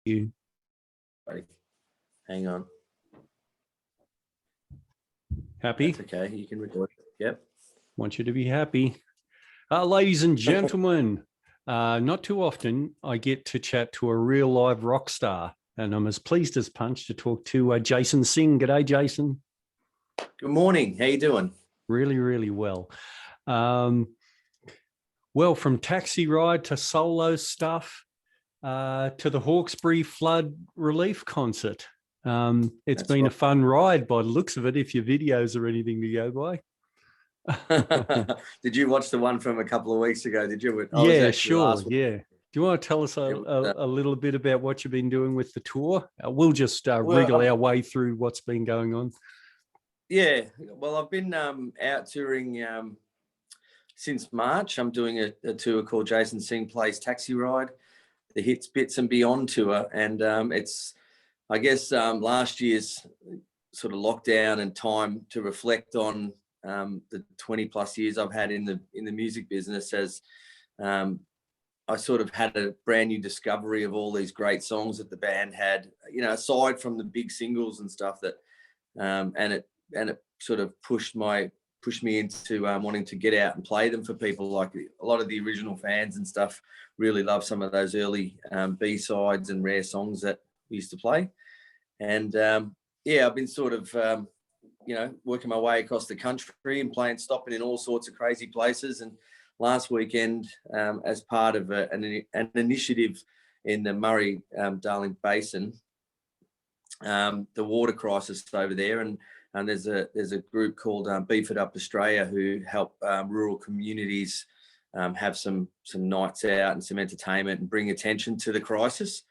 you. Hang on. Happy? That's okay. You can record it. Yep. Want you to be happy. Ladies and gentlemen, not too often I get to chat to a real live rock star, and I'm as pleased as punch to talk to Jason Singh. G'day, Jason. Good morning. How you doing? Really, really well. Well, from taxi ride to solo stuff to the Hawkesbury flood relief concert. It's been a fun ride by the looks of it, if your videos are anything to go by. Did you watch the one from a couple of weeks ago? Did you? Yeah, sure. Yeah. Do you want to tell us a little bit about what you've been doing with the tour? We'll just wriggle our way through what's been going on. Yeah. Well, I've been out touring since March. I'm doing a tour called Jason Singh Plays Taxi Ride, the Hits, Bits and Beyond tour. And it's, I guess, last year's sort of lockdown and time to reflect on the 20 plus years I've had in the music business, as I sort of had a brand new discovery of all these great songs that the band had, you know, aside from the big singles and stuff that, and it sort of pushed me into wanting to get out and play them for people. Like a lot of the original fans and stuff really love some of those early B-sides and rare songs that we used to play. And yeah, I've been sort of, you know, working my way across the country and stopping in all sorts of crazy places. And last weekend, as part of an initiative in the Murray-Darling Basin, the water crisis over there, and there's a group called Beef It Up Australia who help rural communities have some nights out and some entertainment and bring attention to the crisis.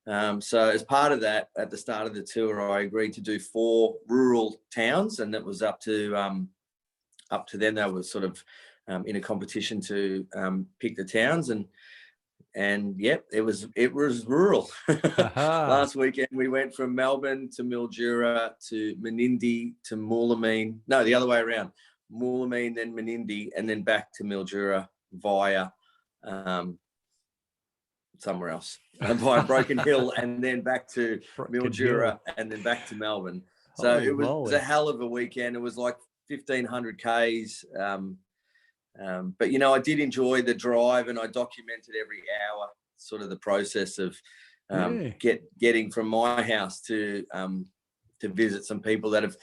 So as part of that, at the start of the tour, I agreed to do 4 rural towns, and that was up to them. They were sort of in a competition to pick the towns, and yep, it was rural. Last weekend we went from Melbourne to Mildura to Menindee to Moolameen. No, the other way around. Moolameen, then Menindee, and then back to Mildura via somewhere else, via Broken Hill, and then back to Mildura, and then back to Melbourne. So it was a hell of a weekend. It was like 1,500 Ks. But, you know, I did enjoy the drive, and I documented every hour, sort of the process of getting from my house to visit some people that have.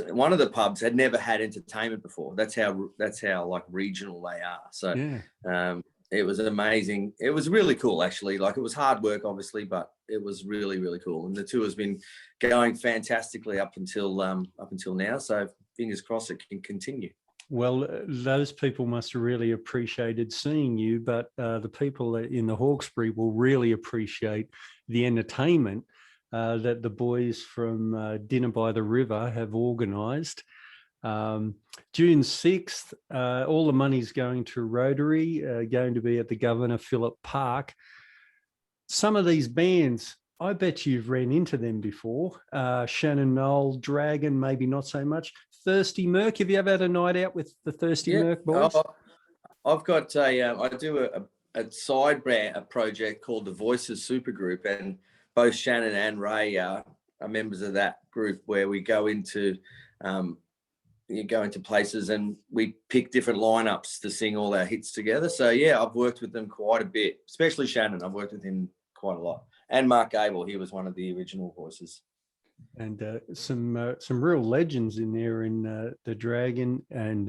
One of the pubs had never had entertainment before. That's how like regional they are. So it was amazing. It was really cool, actually. Like, it was hard work, obviously, but it was really, really cool. And the tour has been going fantastically up until now. So fingers crossed it can continue. Well, those people must have really appreciated seeing you, but the people in the Hawkesbury will really appreciate the entertainment that the boys from Dinner by the River have organised. June 6th, all the money's going to Rotary, going to be at the Governor Phillip Park. Some of these bands, I bet you've ran into them before. Shannon Knoll, Dragon, maybe not so much. Thirsty Merc. Have you ever had a night out with the Thirsty Merc boys? I've got I do a side brand, a project called the Voices Supergroup, and both Shannon and Ray are members of that group, where we go into places and we pick different lineups to sing all our hits together. So yeah, I've worked with them quite a bit, especially Shannon. I've worked with him quite a lot, and Mark Gable. He was one of the original voices. And some real legends in there in the Dragon and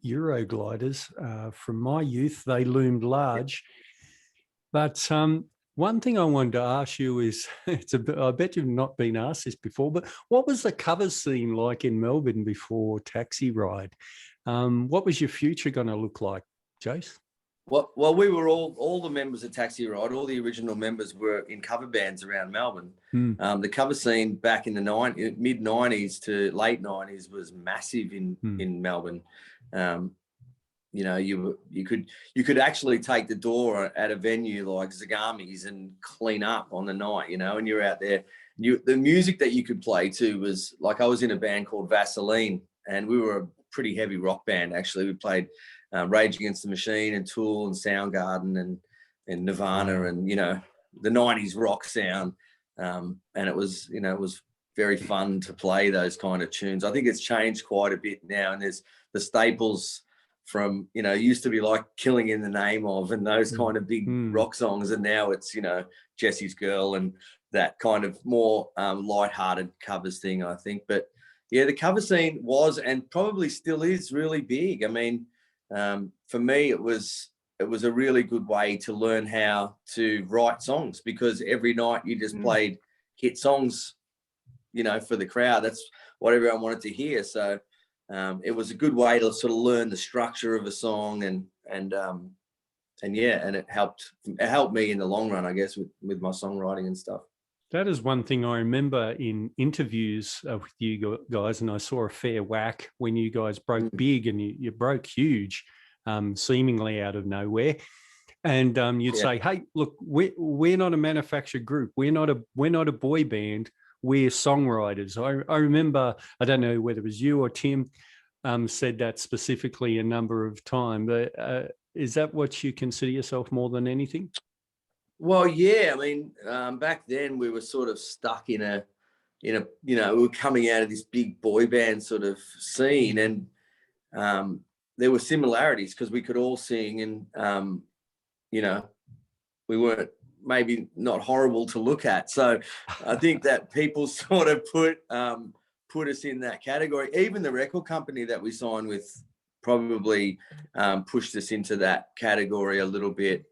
Eurogliders. From my youth, they loomed large. But one thing I wanted to ask you is, I bet you've not been asked this before, but what was the cover scene like in Melbourne before Taxi Ride? What was your future going to look like, Jace? Well, we were all the members of Taxi Ride, all the original members were in cover bands around Melbourne. The cover scene back in the mid 90s to late 90s was massive in Melbourne. You know, you could actually take the door at a venue like Zagami's and clean up on the night, you know, and you're out there. The music that you could play too was like, I was in a band called Vaseline, and we were a pretty heavy rock band, actually. We played Rage Against the Machine and Tool and Soundgarden and Nirvana and, you know, the 90s rock sound. And it was, it was very fun to play those kind of tunes. I think it's changed quite a bit now, and there's the staples from, used to be like Killing in the Name Of and those kind of big rock songs, and now it's, Jesse's Girl and that kind of more lighthearted covers thing, I think. But yeah, the cover scene was and probably still is really big. I mean, for me, it was a really good way to learn how to write songs, because every night you just played hit songs, for the crowd. That's what everyone wanted to hear. So it was a good way to sort of learn the structure of a song, and it helped me in the long run, I guess, with my songwriting and stuff. That is one thing I remember in interviews with you guys, and I saw a fair whack when you guys broke big, and you broke huge, seemingly out of nowhere. And you'd say, "Hey, look, we're not a manufactured group. We're not a boy band. We're songwriters." I remember, I don't know whether it was you or Tim, said that specifically a number of times. But is that what you consider yourself more than anything? Well, yeah. I mean, back then we were sort of stuck in a, we were coming out of this big boy band sort of scene, and there were similarities because we could all sing, and we weren't maybe not horrible to look at. So I think that people sort of put us in that category. Even the record company that we signed with probably pushed us into that category a little bit.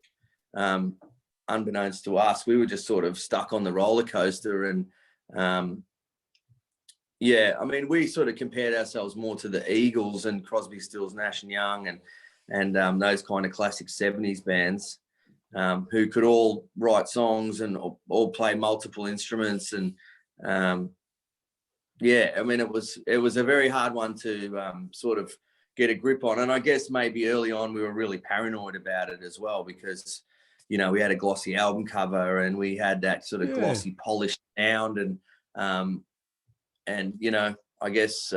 Unbeknownst to us, we were just sort of stuck on the roller coaster. And I mean, we sort of compared ourselves more to the Eagles and Crosby, Stills, Nash and Young and those kind of classic 70s bands, who could all write songs and all play multiple instruments. And I mean, it was a very hard one to sort of get a grip on. And I guess maybe early on we were really paranoid about it as well, because we had a glossy album cover and we had that sort of glossy, polished sound, and I guess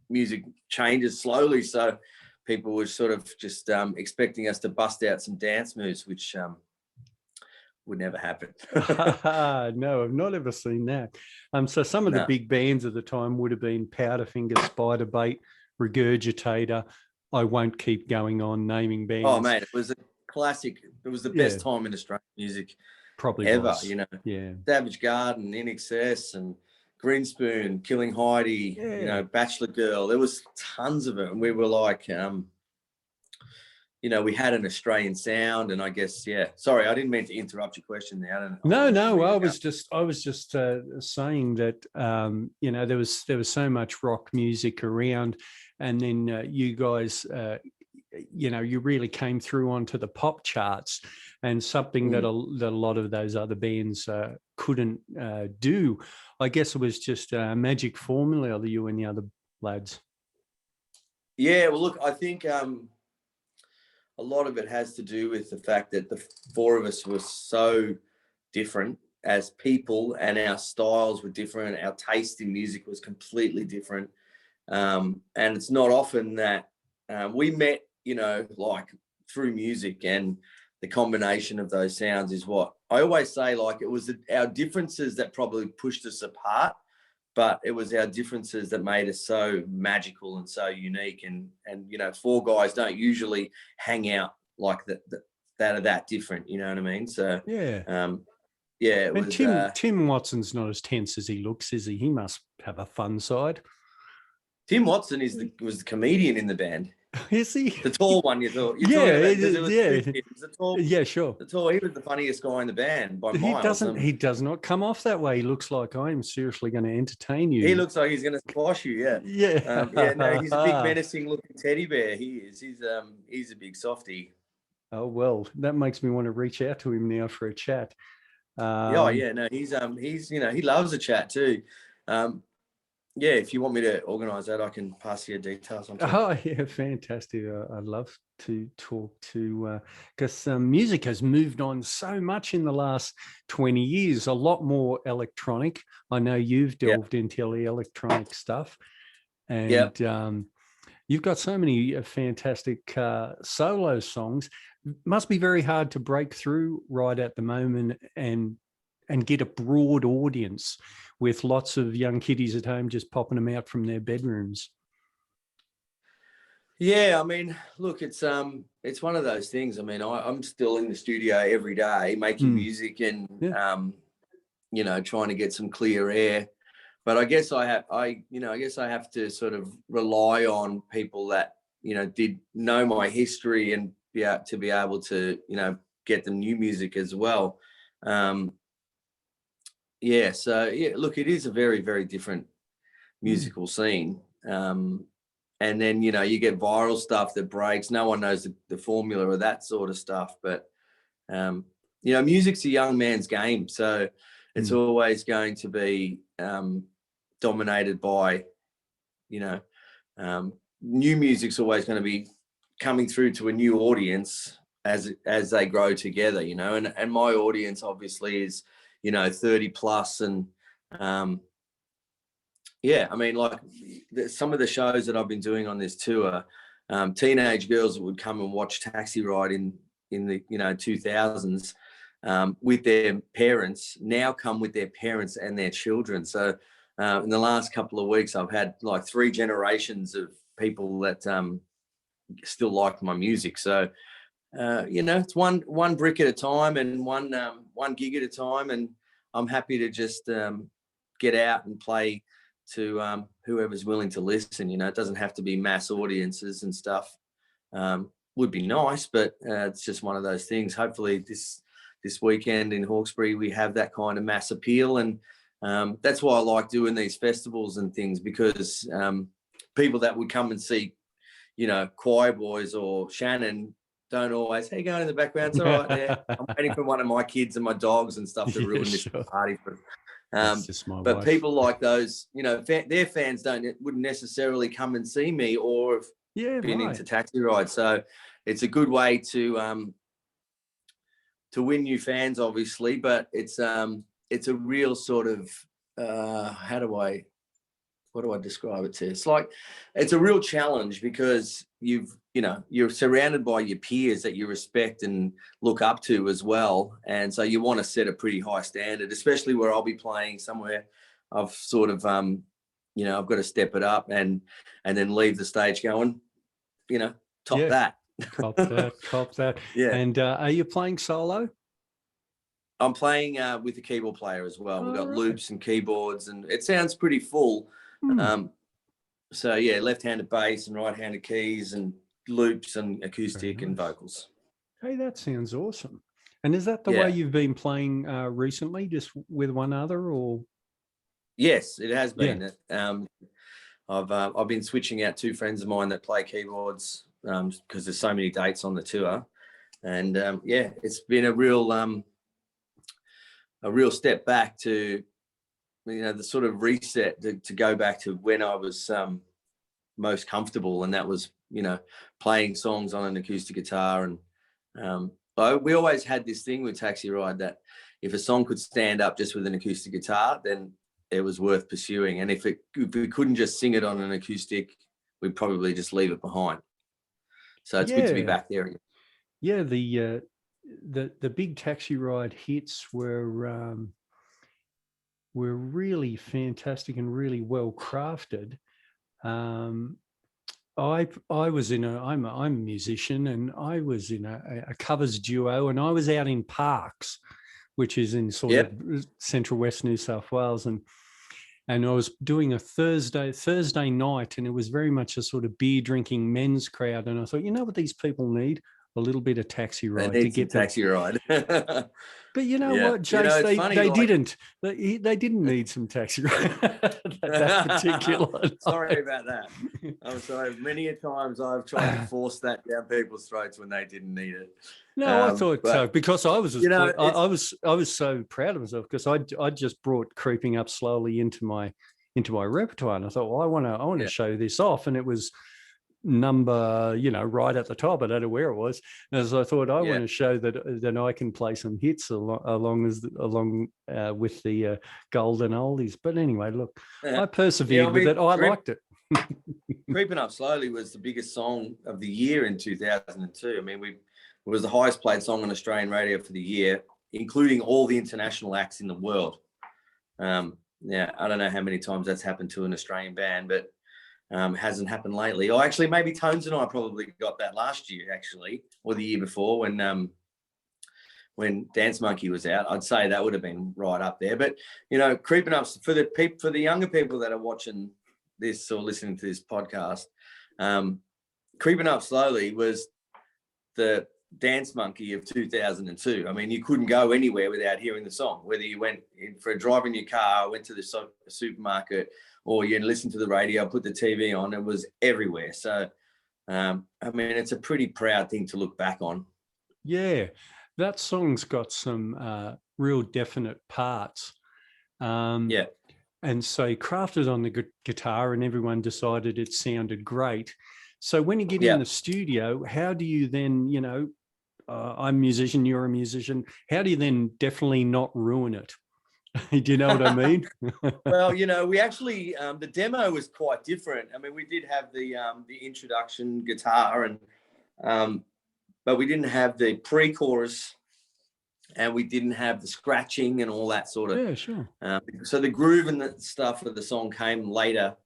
music changes slowly, so people were sort of just expecting us to bust out some dance moves, which would never happen. No, I've not ever seen that. So some of the big bands at the time would have been Powderfinger, Spiderbait, Regurgitator. I won't keep going on naming bands. Oh, mate, it was a classic. It was the best time in Australian music probably ever. Was. Savage Garden, In Excess, and Greenspoon, Killing Heidi, Bachelor Girl. There was tons of it, and we were like, we had an Australian sound, and I guess, Sorry, I didn't mean to interrupt your question there. No. I was just saying that there was so much rock music around, and then you guys. You really came through onto the pop charts, and something that a lot of those other bands couldn't do. I guess it was just a magic formula that you and the other lads. Yeah, well, look, I think a lot of it has to do with the fact that the four of us were so different as people, and our styles were different. Our taste in music was completely different. And it's not often that we met, like through music, and the combination of those sounds is what I always say, like it was our differences that probably pushed us apart, but it was our differences that made us so magical and so unique. And four guys don't usually hang out like that are that different, you know what I mean? So it was, Tim Watson's not as tense as he looks, is he? He must have a fun side. Tim Watson was the comedian in the band. Is he? The tall one, you thought? Sure. The tall. He was the funniest guy in the band by miles. He does not come off that way. He looks like I am seriously going to entertain you. He looks like he's going to squash you. Yeah. Yeah. He's a big menacing looking teddy bear. He is. He's a big softie. Oh well, that makes me want to reach out to him now for a chat. He's he loves a chat too. If you want me to organise that, I can pass you details on. Oh, yeah, fantastic. I'd love to talk to, because music has moved on so much in the last 20 years, a lot more electronic. I know you've delved into the electronic stuff, and you've got so many fantastic solo songs. must be very hard to break through right at the moment and get a broad audience with lots of young kiddies at home just popping them out from their bedrooms. Yeah, I mean, look, it's one of those things. I mean, I'm still in the studio every day making music and you know, trying to get some clear air. But I guess I have to sort of rely on people that, you know, did know my history and be able to, you know, get them new music as well. Yeah, so yeah, look, it is a very, very different musical scene. And then, you know, you get viral stuff that breaks. No one knows the formula of that sort of stuff. But, you know, music's a young man's game. So it's always going to be dominated by, you know, new music's always going to be coming through to a new audience as they grow together, you know. And my audience obviously is, you know, 30 plus. And yeah, I mean, like some of the shows that I've been doing on this tour, teenage girls that would come and watch Taxi Ride in the, you know, 2000s with their parents now come with their parents and their children. So in the last couple of weeks, I've had like 3 generations of people that still like my music. So, you know, it's one brick at a time and one gig at a time. And I'm happy to just get out and play to whoever's willing to listen. You know, it doesn't have to be mass audiences and stuff. Would be nice, but it's just one of those things. Hopefully this weekend in Hawkesbury, we have that kind of mass appeal. And that's why I like doing these festivals and things, because people that would come and see, you know, Choir Boys or Shannon don't always, hey, going in the background, it's all right there. I'm waiting for one of my kids and my dogs and stuff to ruin this party for them. But people like those, you know, their fans wouldn't necessarily come and see me or have been into Taxi Ride. So it's a good way to win new fans, obviously. But it's a real sort of what do I describe it to? It's like it's a real challenge because you're surrounded by your peers that you respect and look up to as well. And so you want to set a pretty high standard, especially where I'll be playing somewhere. I've sort of, you know, I've got to step it up and then leave the stage going, you know, top that. Top that. Yeah. And are you playing solo? I'm playing with the keyboard player as well. We've got loops and keyboards, and it sounds pretty full. So yeah, left-handed bass and right-handed keys and loops and acoustic and vocals. Hey, that sounds awesome. And is that the way you've been playing recently, just with one other, or? Yes, it has been. I've been switching out 2 friends of mine that play keyboards because there's so many dates on the tour, and it's been a real step back to, you know, the sort of reset to go back to when I was most comfortable, and that was, you know, playing songs on an acoustic guitar. And we always had this thing with Taxi Ride that if a song could stand up just with an acoustic guitar, then it was worth pursuing. And if we couldn't just sing it on an acoustic, we'd probably just leave it behind. So it's good to be back there again. Yeah, the big Taxi Ride hits were really fantastic and really well crafted. I was I'm a musician, and I was in a covers duo, and I was out in Parks, which is in sort of central west New South Wales, and I was doing a Thursday night, and it was very much a sort of beer drinking men's crowd, and I thought, you know what these people need? A little bit of Taxi Ride to get Taxi Ride. But you know what, Chase, you know, they didn't need some Taxi Ride. that particular. Sorry about that. I'm sorry. Many a times I've tried to force that down people's throats when they didn't need it. No, I thought so, because I was, I was so proud of myself, because I just brought Creeping Up Slowly into my repertoire, and I thought, well, I want to show this off, and it was number, you know, right at the top. I don't know where it was. As I thought, I want to show that I can play some hits along with the golden oldies. But anyway, look, I persevered with it. I liked it. Creeping Up Slowly was the biggest song of the year in 2002. I mean, It was the highest played song on Australian radio for the year, including all the international acts in the world. Yeah, I don't know how many times that's happened to an Australian band, but hasn't happened lately. Or actually, maybe Tones and I probably got that last year, actually, or the year before when Dance Monkey was out. I'd say that would have been right up there. But Creeping Up, for the younger people that are watching this or listening to this podcast, Creeping Up Slowly was the Dance Monkey of 2002. I mean, you couldn't go anywhere without hearing the song, whether you went in for a drive in your car, went to the supermarket, or you listened to the radio, put the TV on. It was everywhere. So, I mean, it's a pretty proud thing to look back on. Yeah, that song's got some real definite parts. Yeah. And so crafted on the guitar, and everyone decided it sounded great. So when you get in the studio, how do you then, I'm a musician, you're a musician, how do you then definitely not ruin it? Do you know what I mean? Well, we actually, the demo was quite different. I mean, we did have the introduction guitar, but we didn't have the pre-chorus, and we didn't have the scratching and all that sort of. Yeah, sure. So the groove and the stuff of the song came later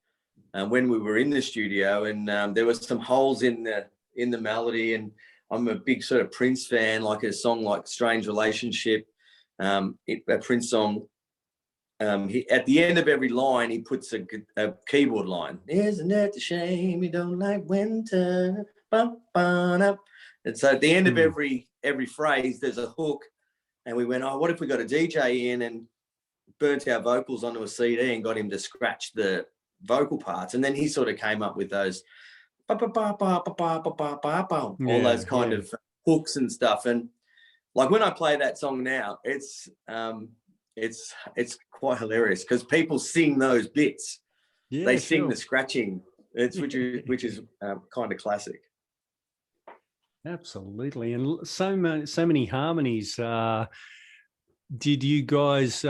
when we were in the studio, and there was some holes in the melody. And I'm a big sort of Prince fan, like a song like "Strange Relationship," a Prince song. At the end of every line, he puts a keyboard line. Isn't it a shame you don't like winter? Bum, bum, up. And so at the end of every phrase, there's a hook. And we went, what if we got a DJ in and burnt our vocals onto a CD and got him to scratch the vocal parts? And then he sort of came up with those, all those kind of hooks and stuff. And like when I play that song now, it's quite hilarious because people sing those bits. Yeah, they sing the scratching. Which is kind of classic. Absolutely, and so many harmonies. Did you guys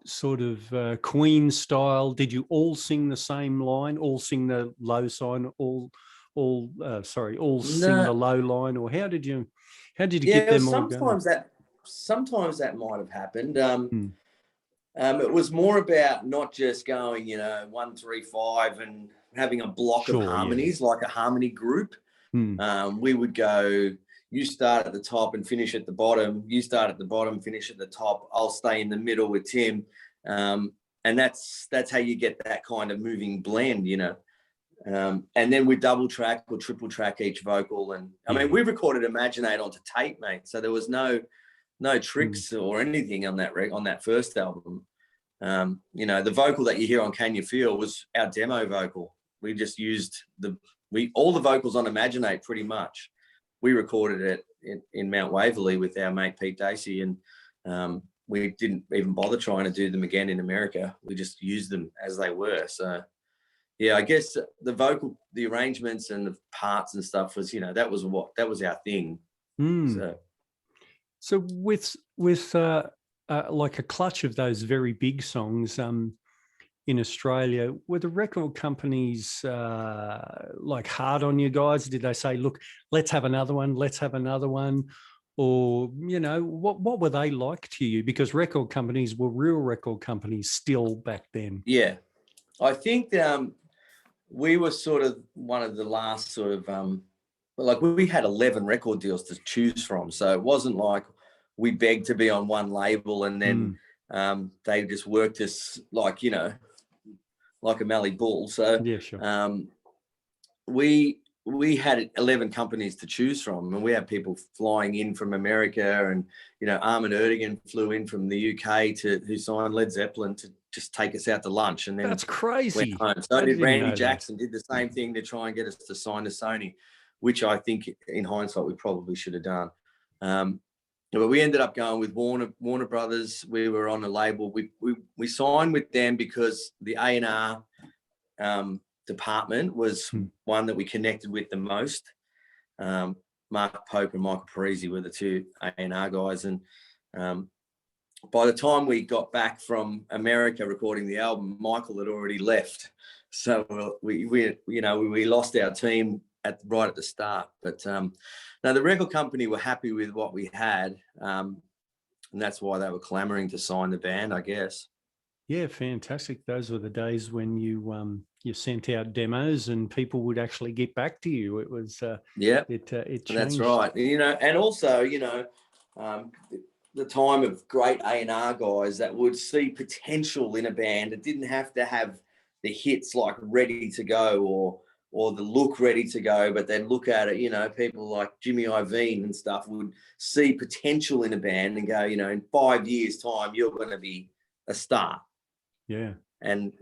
sort of Queen style? Did you all sing the same line? All sing the low sign? All sing the low line? Or how did you get them all going? Sometimes that might have happened. It was more about not just going, 1, 3, 5 and having a block of harmonies like a harmony group. We would go, you start at the top and finish at the bottom. You start at the bottom, finish at the top. I'll stay in the middle with Tim. And that's how you get that kind of moving blend, and then we double track or triple track each vocal. And I mean, we recorded Imaginate onto tape, mate. So there was no tricks or anything on that first album. The vocal that you hear on Can You Feel was our demo vocal. We just used all the vocals on Imaginate pretty much. We recorded it in Mount Waverley with our mate Pete Dacey, and we didn't even bother trying to do them again in America. We just used them as they were. So, yeah, I guess the arrangements and the parts and stuff was, that was our thing. So with like a clutch of those very big songs, in Australia, were the record companies like hard on you guys? Did they say, look, let's have another one, or what were they like to you? Because record companies were real record companies still back then. Yeah, I think we were sort of one of the last sort of like we had 11 record deals to choose from, so it wasn't like we begged to be on one label and then they just worked us like like a Mallee bull. So yeah, sure. We had 11 companies to choose from, and we had people flying in from America, and Armin Erdogan flew in from the UK who signed Led Zeppelin to just take us out to lunch, and then that's crazy. Went home. So did Randy Jackson, did the same thing to try and get us to sign to Sony, which I think in hindsight we probably should have done. But we ended up going with Warner Brothers. We were on a label. We signed with them because the A&R department was one that we connected with the most. Mark Pope and Michael Parisi were the two A&R guys. And by the time we got back from America recording the album, Michael had already left. So we lost our team right at the start. But no, the record company were happy with what we had, and that's why they were clamoring to sign the band, I guess. Yeah, fantastic. Those were the days when you sent out demos and people would actually get back to you. It was it changed. That's right. And also, the time of great A&R guys that would see potential in a band. It didn't have to have the hits like ready to go or the look ready to go, but they'd look at it. People like Jimmy Iovine and stuff would see potential in a band and go, in 5 years' time, you're going to be a star. Yeah. And,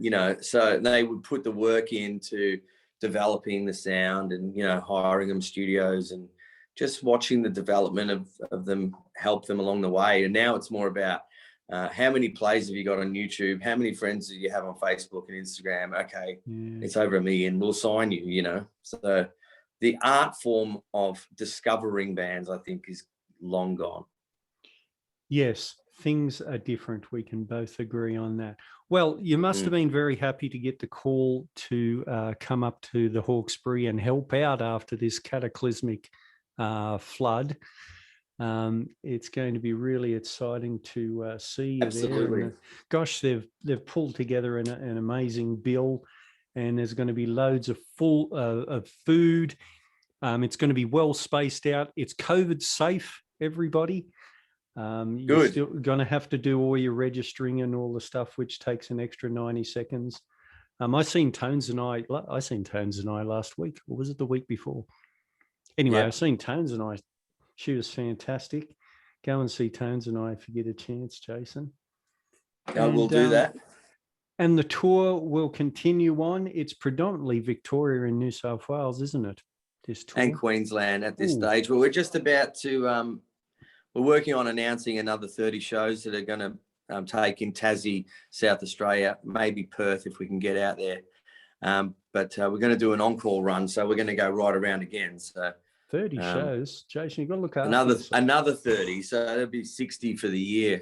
so they would put the work into developing the sound and, hiring them studios and just watching the development of them help them along the way. And now it's more about how many plays have you got on YouTube? How many friends do you have on Facebook and Instagram? Okay, It's over 1 million. We'll sign you, So the art form of discovering bands, I think, is long gone. Yes, things are different. We can both agree on that. Well, you must have been very happy to get the call to come up to the Hawkesbury and help out after this cataclysmic flood. It's going to be really exciting to see you Absolutely. there. And, gosh, they've pulled together an amazing bill, and there's going to be loads of of food. It's going to be well spaced out. It's COVID safe, everybody. You're still going to have to do all your registering and all the stuff, which takes an extra 90 seconds. I seen Tones and I last week, or was it the week before? Anyway, I've seen Tones and I. She was fantastic. Go and see Tones and I if you get a chance, Jason. I will do that. And the tour will continue on. It's predominantly Victoria and New South Wales, isn't it? This tour. And Queensland at this stage. But we're just about to... we're working on announcing another 30 shows that are going to take in Tassie, South Australia, maybe Perth if we can get out there. But we're going to do an encore run, so we're going to go right around again. So 30 shows, Jason. You've got to look after another 30, so that'll be 60 for the year.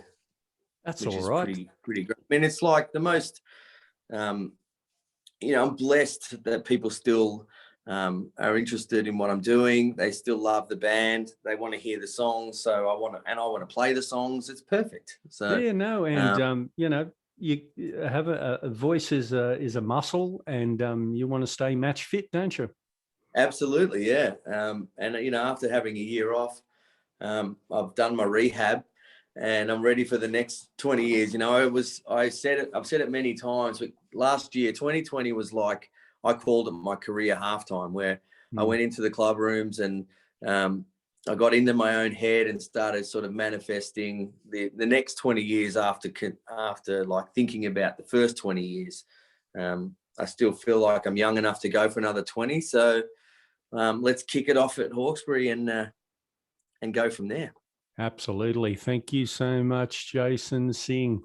That's all right. Pretty great. I mean, it's like the most. I'm blessed that people still are interested in what I'm doing. They still love the band. They want to hear the songs. So I want to play the songs. It's perfect. So and you have a voice is a muscle, and you want to stay match fit, don't you? Absolutely, yeah. And after having a year off, I've done my rehab, and I'm ready for the next 20 years. I've said it many times, but last year, 2020 was like, I called it my career halftime, where I went into the club rooms and I got into my own head and started sort of manifesting the next 20 years after like thinking about the first 20 years. I still feel like I'm young enough to go for another 20. So let's kick it off at Hawkesbury and go from there. Absolutely. Thank you so much, Jason Singh.